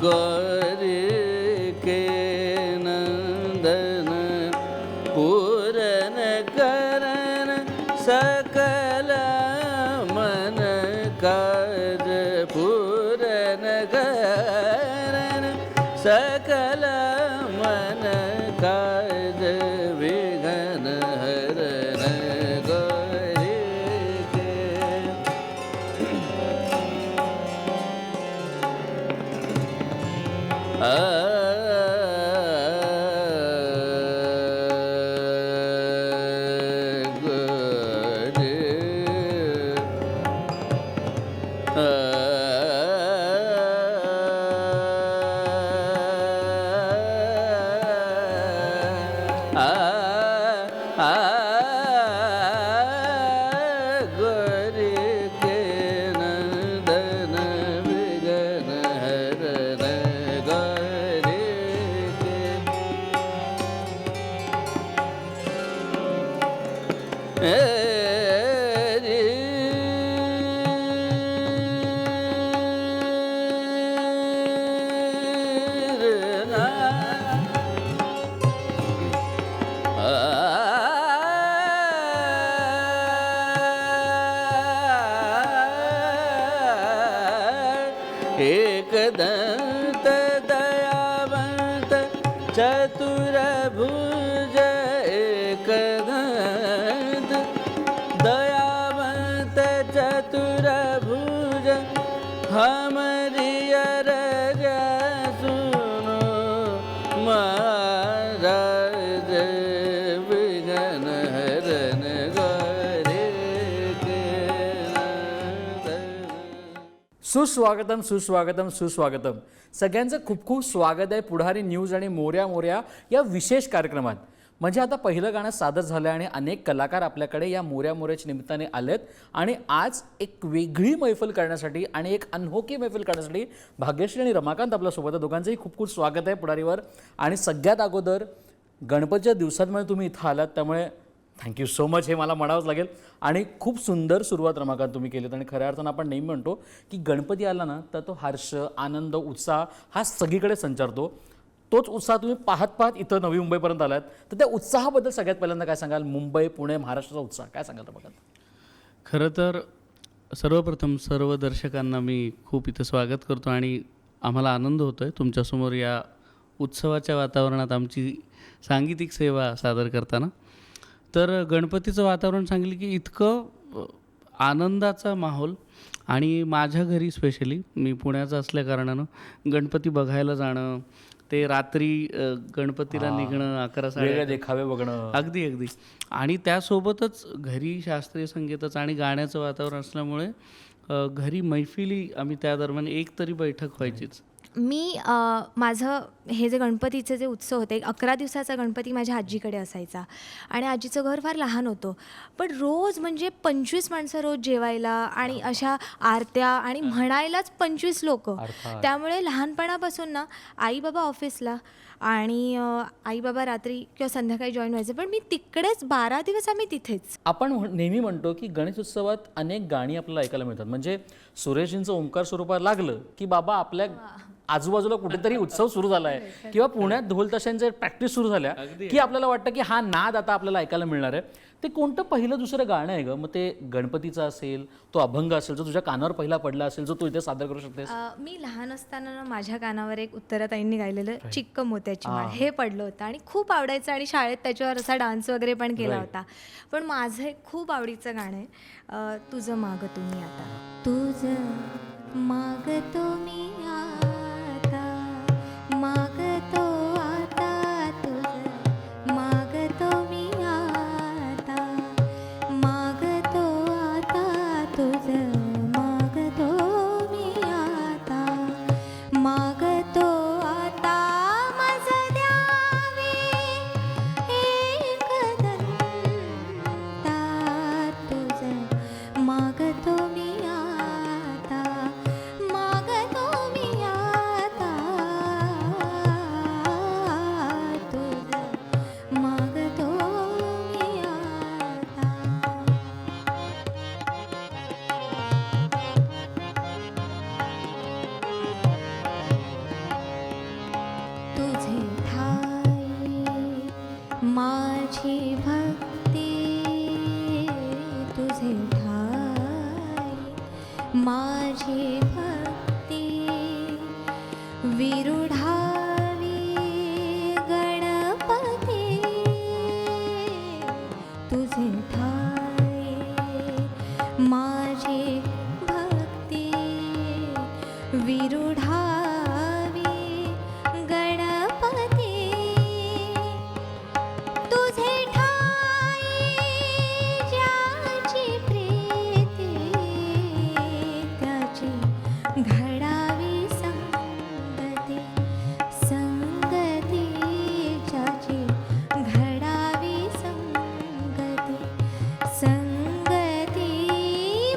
गौरी के नंदन पूरन करन सकल मन काज पूरन करन सकल मन काज विघ्न हरन गौरी के एकदंत दयावंत चतुर्भुज एकदंत दयावंत चतुर्भुज हमारी अरज सुनो महाराज विघ्न हरन गौरी के सुस्वागतम सुस्वागतम सुस्वागतम. सगळ्यांचं खूप खूप स्वागत आहे पुढारी न्यूज आणि मोऱ्या मोऱ्या या विशेष कार्यक्रमात. म्हणजे आता पहिलं गाणं सादर झालं आणि अनेक कलाकार आपल्याकडे या मोऱ्या मोऱ्याच्या निमित्ताने आलेत आणि आज एक वेगळी मैफल करण्यासाठी आणि एक अनोखी मैफल करण्यासाठी भाग्यश्री आणि रमाकांत आपल्यासोबत आहे. दोघांचंही खूप खूप स्वागत आहे पुढारीवर. आणि सगळ्यात अगोदर गणपतीच्या दिवसांमध्ये तुम्ही इथं आलात त्यामुळे थँक्यू सो मच हे मला म्हणावंच लागेल. आणि खूप सुंदर सुरुवात रमाकांत तुम्ही केलीत. आणि खऱ्या अर्थानं आपण नेहमी म्हणतो की गणपती आला ना तर तो हर्ष आनंद उत्साह हा सगळीकडे संचारतो. तोच उत्साह तुम्ही पाहत पाहत इथं नवी मुंबईपर्यंत आलात तर त्या उत्साहाबद्दल सगळ्यात पहिल्यांदा काय सांगाल? मुंबई पुणे महाराष्ट्राचा उत्साह काय सांगाल रमाकांत? खरं तर सर्वप्रथम सर्व दर्शकांना मी खूप इथं स्वागत करतो आणि आम्हाला आनंद होतो आहे तुमच्यासमोर या उत्सवाच्या वातावरणात आमची सांगीतिक सेवा सादर करताना. तर गणपतीचं वातावरण सांगितलं की इतकं आनंदाचा माहोल. आणि माझ्या घरी स्पेशली मी पुण्याचं असल्याकारणानं गणपती बघायला जाणं, ते रात्री गणपतीला निघणं 11 देखावे बघणं, अगदी अगदी. आणि त्यासोबतच घरी शास्त्रीय संगीताचं आणि गाण्याचं वातावरण असल्यामुळे घरी मैफिली आम्ही त्या दरम्यान एक तरी बैठक व्हायचीच. मी माझं हे जे गणपतीचे जे उत्सव होते 11 दिवसाचा गणपती माझ्या आजीकडे असायचा आणि आजीचं घर फार लहान होतं. पण रोज म्हणजे 25 माणसं रोज जेवायला आणि अशा आरत्या आणि म्हणायलाच 25 लोक. त्यामुळे लहानपणापासून ना आई बाबा ऑफिसला आणि आई बाबा रात्री किंवा संध्याकाळी जॉईन व्हायचे पण मी तिकडेच 12 दिवस आम्ही तिथेच. आपण नेहमी म्हणतो की गणेश उत्सवात अनेक गाणी आपल्याला ऐकायला मिळतात. म्हणजे सुरेशजींचं ओंकार स्वरूपात लागलं की बाबा आपल्या आजूबाजूला कुठेतरी उत्सव सुरू झाला आहे किंवा पुण्यात ढोल ताशांचे प्रॅक्टिस सुरू झाल्या की आपल्याला वाटतं की हा नाद आता आपल्याला ऐकायला मिळणार आहे. ते कोणतं पहिलं दुसरं गाणं आहे ग? मग ते गणपतीचं असेल, तो अभंग असेल जो तुझ्या कानावर पहिला पडला असेल जो तू इथे सादर करू शकतेस? मी लहान असताना माझ्या कानावर एक उत्तराताईंनी गायलेलं चिक्क मोत्याची माळ हे पडलं होतं आणि खूप आवडायचं आणि शाळेत त्याच्यावर असा डान्स वगैरे पण केला होता. पण माझं एक खूप आवडीचं गाणं आहे तुझं मागतो मी आता. तुझं मागतो मी आता, मागतो आता, तुझं मागतो मी आता, मागतो आता, तुझं मागतो मी आता, मागतो आता माझं द्यावे एक दंता, तुझं मागतो मी आता, मागतो मी आता. माझी भक्ती विरुढावी गणपती तुझे ठाई माझी भक्ती विरुढावी गणपती तुझे ठाई ज्याची प्रीती त्याची घडावी संगती संगती ज्याची घडावी संगती संगती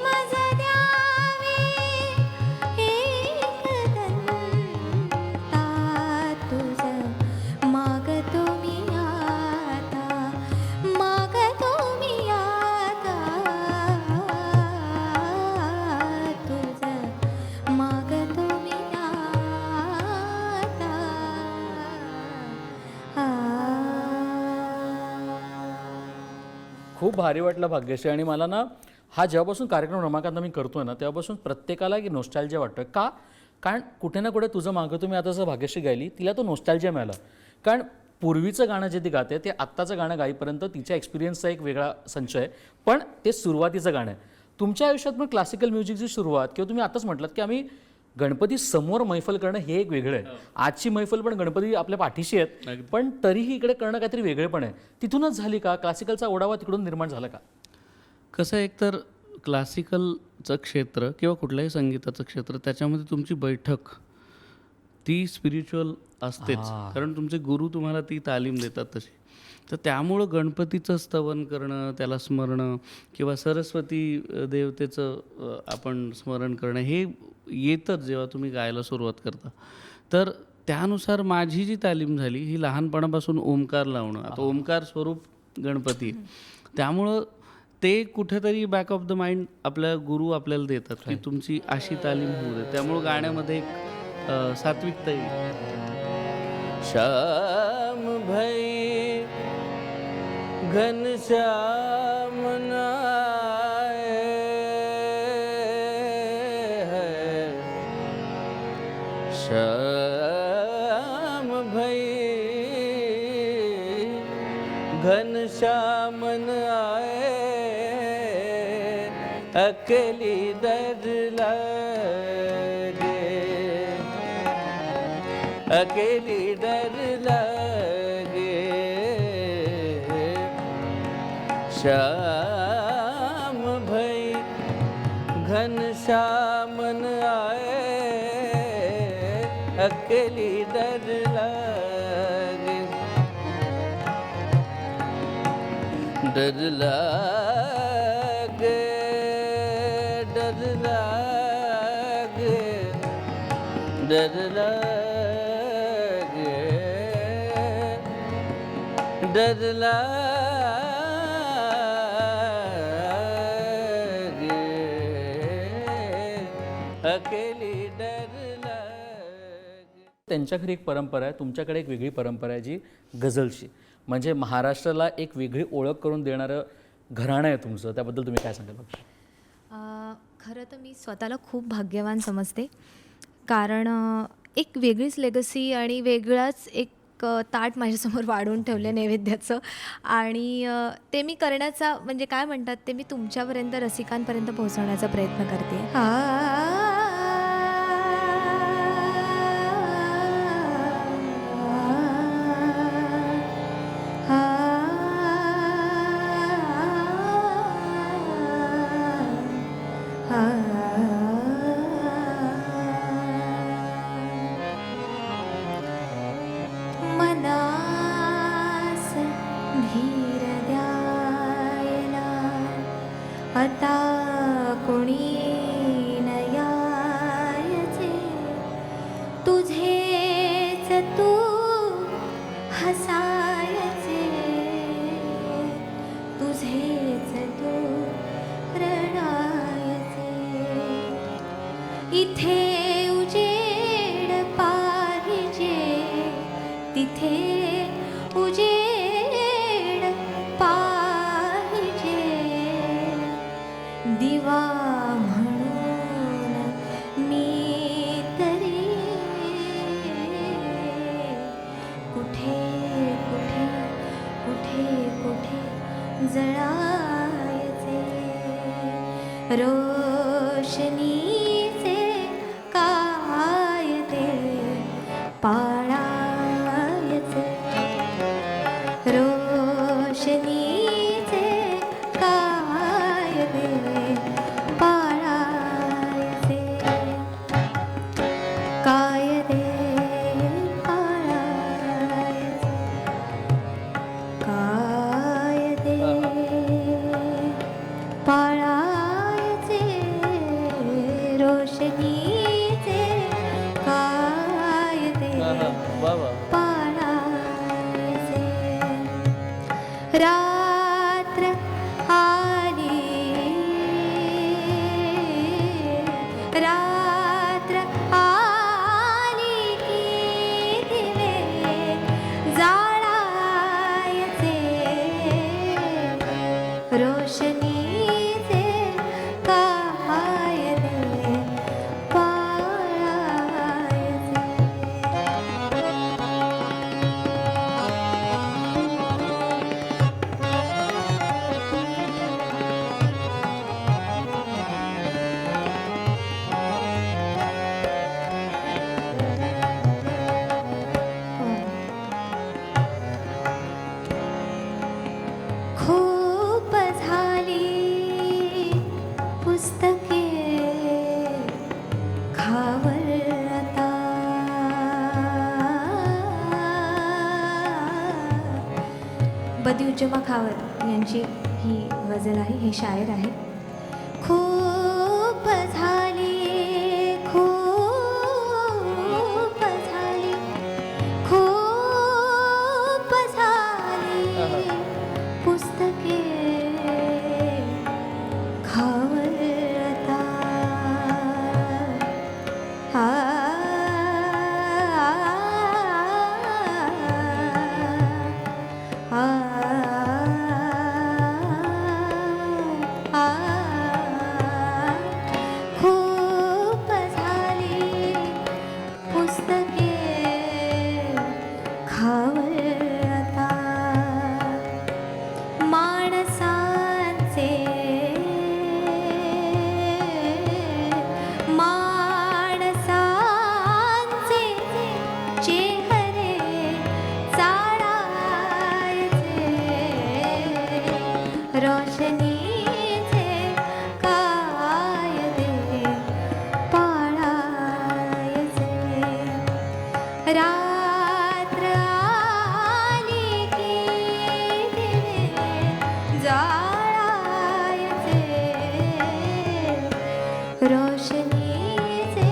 मज द्यावी एकदंता तुझ मागतो मी आता मागतो मी आता तुझ मागतो मी आता खूप भारी वाटलं भाग्यश्री. आणि मला ना हा जेव्हापासून कार्यक्रम रमाकांत मी करतोय ना तेव्हापासून प्रत्येकाला की नॉस्टॅल्जिया वाटतोय. का? कारण कुठे ना कुठे तुझं मागं तुम्ही आता जसं भाग्यश्री गायली तिला तो नॉस्टॅल्जिया मिळाला. कारण पूर्वीचं गाणं जे ती गाते ते आत्ताचं गाणं गाईपर्यंत तिच्या एक्सपिरियन्सचा एक वेगळा संच आहे. पण ते सुरुवातीचं गाणं आहे. तुमच्या आयुष्यात पण क्लासिकल म्युझिकची सुरुवात किंवा तुम्ही आताच म्हटलात की आम्ही गणपती समोर मैफल करणं हे एक वेगळं आहे. आजची मैफल पण गणपती आपल्या पाठीशी आहेत पण तरीही इकडे करणं काहीतरी वेगळे पण आहे. तिथूनच झाली का? क्लासिकलचा ओढावा तिकडून निर्माण झाला का? कसं आहे, एकतर क्लासिकलचं क्षेत्र किंवा कुठल्याही संगीताचं क्षेत्र त्याच्यामध्ये तुमची बैठक ती स्पिरिच्युअल असतेच. कारण तुमचे गुरु तुम्हाला ती तालीम देतात तशी. तर त्यामुळं गणपतीचं स्तवन करणं, त्याला स्मरणं किंवा सरस्वती देवतेचं आपण स्मरण करणं हे येतंच जेव्हा तुम्ही गायला सुरुवात करता. तर त्यानुसार माझी जी तालीम झाली ही लहानपणापासून ओमकार लावणं. आता ओमकार स्वरूप गणपती त्यामुळं ते कुठेतरी बॅक ऑफ द माइंड आपल्या गुरु आपल्याला देतात की तुमची अशी तालीम होऊ दे. त्यामुळं गाण्यामध्ये एक सात्विकता येईल. श्याम भई घनश्याम नाए है श्याम भई घनश्याम आए अकेली डर लगे अकेली डर लगे श्याम भई घनश्याम आए अकेली डर लगे डर लगे डर लगे डर लगे डर लगे अकेली डर लगे. त्यांच्या घरी एक परंपरा आहे, तुमच्याकडे एक वेगळी परंपरा आहे जी गझलची. म्हणजे महाराष्ट्राला एक वेगळी ओळख करून देणारं घराणं आहे तुमचं. त्याबद्दल तुम्ही काय सांगाल? खरं तर मी स्वतःला खूप भाग्यवान समजते. कारण एक वेगळीच लेगसी आणि वेगळाच एक ताट माझ्यासमोर वाढून ठेवले नैवेद्याचं. आणि ते मी करण्याचा म्हणजे काय म्हणतात ते मी तुमच्यापर्यंत रसिकांपर्यंत पोहोचवण्याचा प्रयत्न करते. मनास धीर द्यायला आता कोणी नयायचे तुझेच तू हसायचे तुझेच तू रडायचे. इथे उजेड पाहिजे तिथे उजेड पाहिजे. दिवा म्हणून उजळायचे रोशनीचे कायदे पाळायचे रोशनीचे कायदे पाळायचे कायदे पाळायचे कायदे पाळायचे रोशनीचे कायदे बाबा पाळायचे रात्र आली रात्र आली की दिवे जाळायचे रोशनीचे कायदे पाळायचे खूप झाली पुस्तके खावरता बदिउज्जमा खावर यांची ही गझल आहे, हे शायर आहे. खूप झाली खूप झाली खूप झाली पुस्तके खावरता आ आ आ खूप झाली पुस्तके खावरता माणसांचे चेहरे चाळायचे रोशनीचे कायदे पाळायचे रात्र आली की दिवे जाळायचे रोशनीचे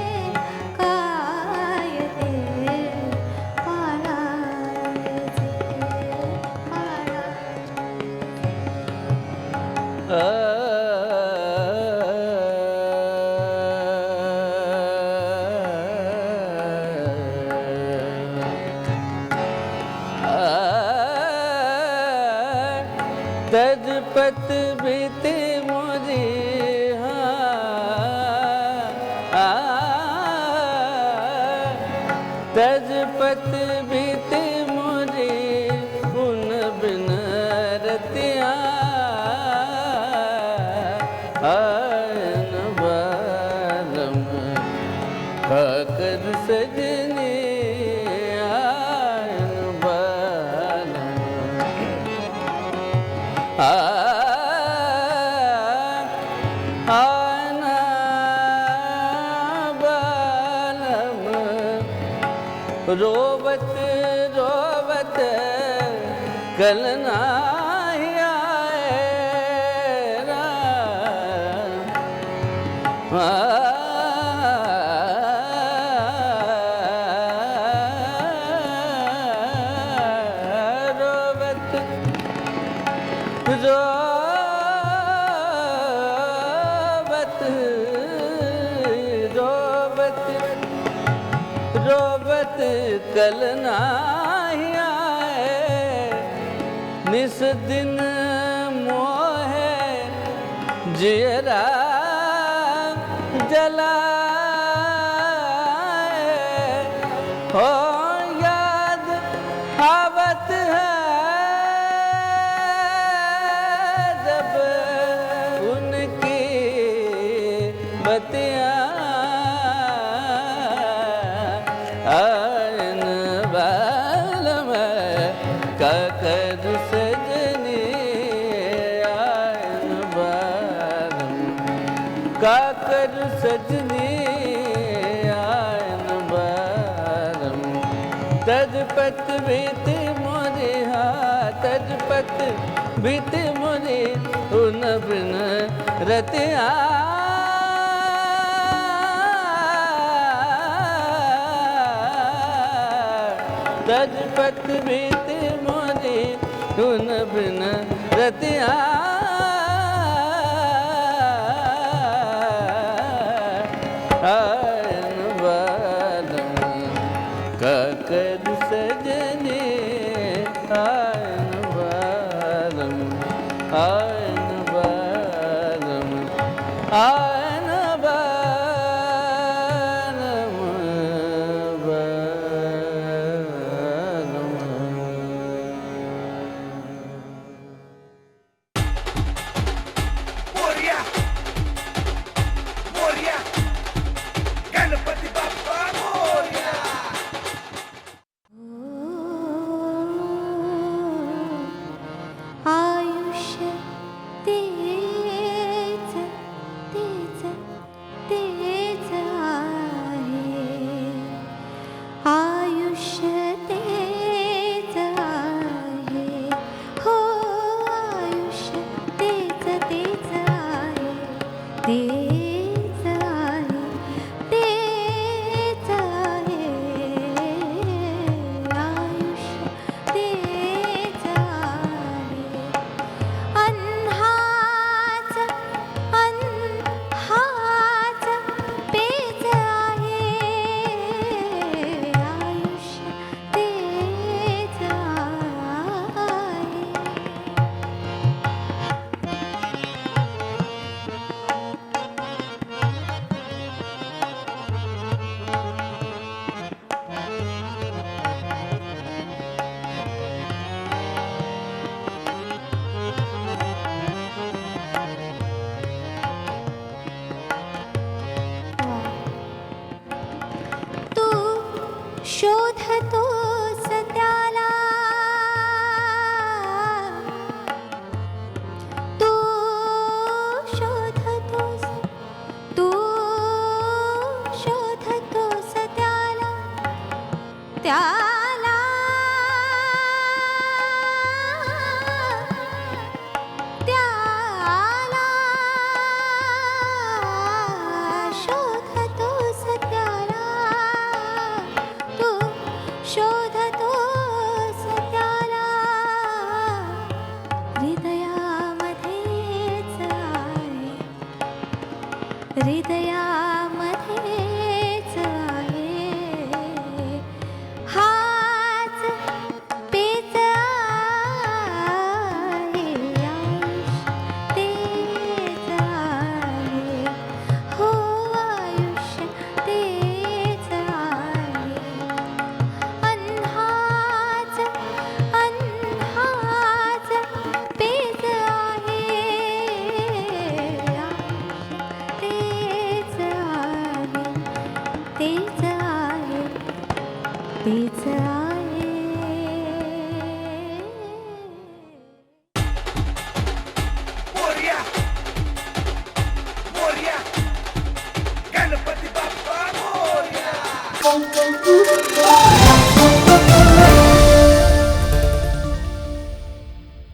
कायदे पाळायचे तजपत बीती मोरी तजपत बीती मोरी उन बिन रतिया आयन बालम काकर सजनी आयन बालम आना बालम रोवत रोवत कल नाही आए रोवत रोवत रोवत रोवत कल नाही आए निस दिन मोहे जियरा जलाए हो याद आवत है बतिया आयन बालम का करूं सजनी आयन बालम का करूं सजनी आयन बालम तजपत बीत मोरे तजपत बीत मोरे उन बिन रतिया तजपत बीत मोरे उन बिन रतिया आयन बालम का करूं सजनी आयन बालम आयन बालम आयन बालम मोरया मोरया गणपती बाप्पा मोरया आयुष्य तेच तेच तेच आहे आयुष्य तेच आहे हो आयुष्य तेच तेच आहे तेच आहे तेच आहे आयुष्य तेच आहे अन्हाच अन्हाच पेच आहे आयुष्य तेच आहे तू शोधतोस त्याला तू शोधतोस तू शोधतोस त्याला त्याला त्याला शोधतोस त्याला तू शोधतोस त्याला हृदयामध्येच आहे हृदया